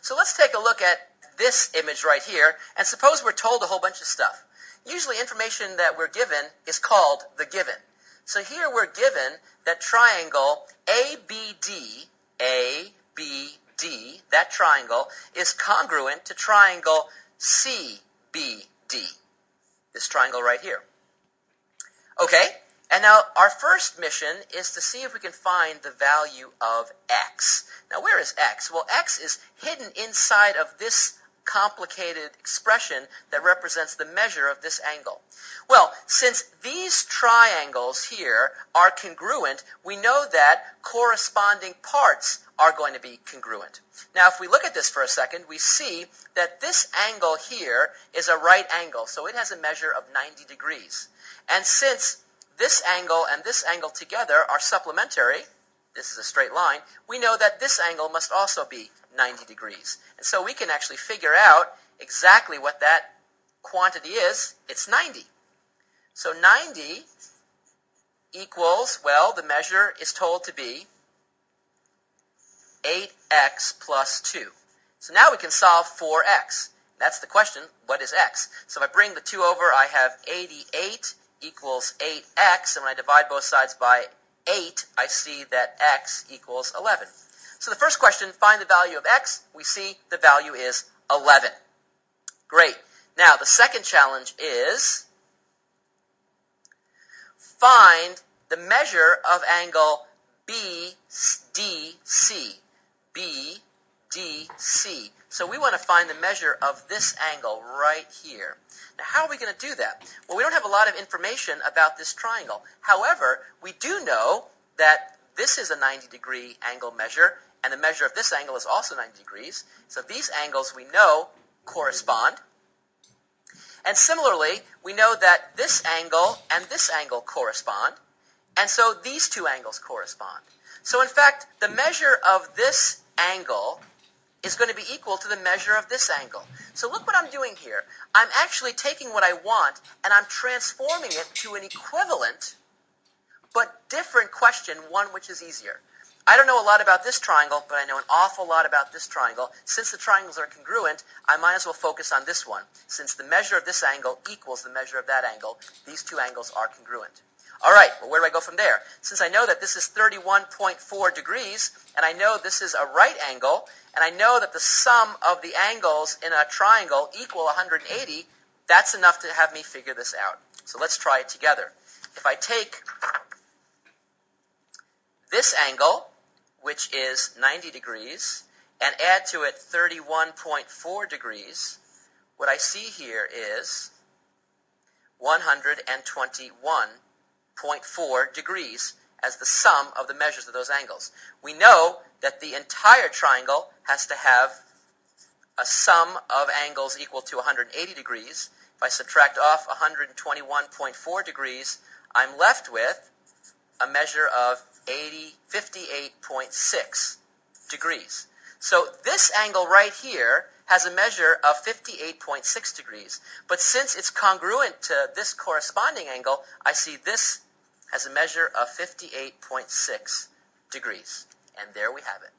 So let's take a look at this image right here, and suppose we're told a whole bunch of stuff. Usually information that we're given is called the given. So here we're given that triangle ABD, that triangle, is congruent to triangle CBD, this triangle right here. Okay, and now our first mission is to see if we can find the value of x. Now where is x? Well, x is hidden inside of this complicated expression that represents the measure of this angle. Well, since these triangles here are congruent, we know that corresponding parts are going to be congruent. Now, if we look at this for a second, we see that this angle here is a right angle, so it has a measure of 90 degrees. And since this angle and this angle together are supplementary, this is a straight line, we know that this angle must also be 90 degrees. And so we can actually figure out exactly what that quantity is. It's 90. So 90 equals, well, the measure is told to be 8x plus 2. So now we can solve for x. That's the question, what is x? So if I bring the 2 over, I have 88 equals 8x, and when I divide both sides by 8, I see that x equals 11. So the first question, find the value of x. We see the value is 11. Great. Now the second challenge is find the measure of angle BDC. BDC. So we want to find the measure of this angle right here. Now how are we going to do that? Well, we don't have a lot of information about this triangle. However, we do know that this is a 90-degree angle measure, and the measure of this angle is also 90 degrees. So these angles we know correspond. And similarly, we know that this angle and this angle correspond, and so these two angles correspond. So in fact, the measure of this angle is going to be equal to the measure of this angle. So look what I'm doing here. I'm actually taking what I want and I'm transforming it to an equivalent but different question, one which is easier. I don't know a lot about this triangle, but I know an awful lot about this triangle. Since the triangles are congruent, I might as well focus on this one. Since the measure of this angle equals the measure of that angle, these two angles are congruent. All right, well, where do I go from there? Since I know that this is 31.4 degrees, and I know this is a right angle, and I know that the sum of the angles in a triangle equal 180, that's enough to have me figure this out. So let's try it together. If I take this angle, which is 90 degrees, and add to it 31.4 degrees, what I see here is 121.4 degrees as the sum of the measures of those angles. We know that the entire triangle has to have a sum of angles equal to 180 degrees. If I subtract off 121.4 degrees, I'm left with a measure of 58.6 degrees. So this angle right here has a measure of 58.6 degrees. But since it's congruent to this corresponding angle, I see this has a measure of 58.6 degrees. And there we have it.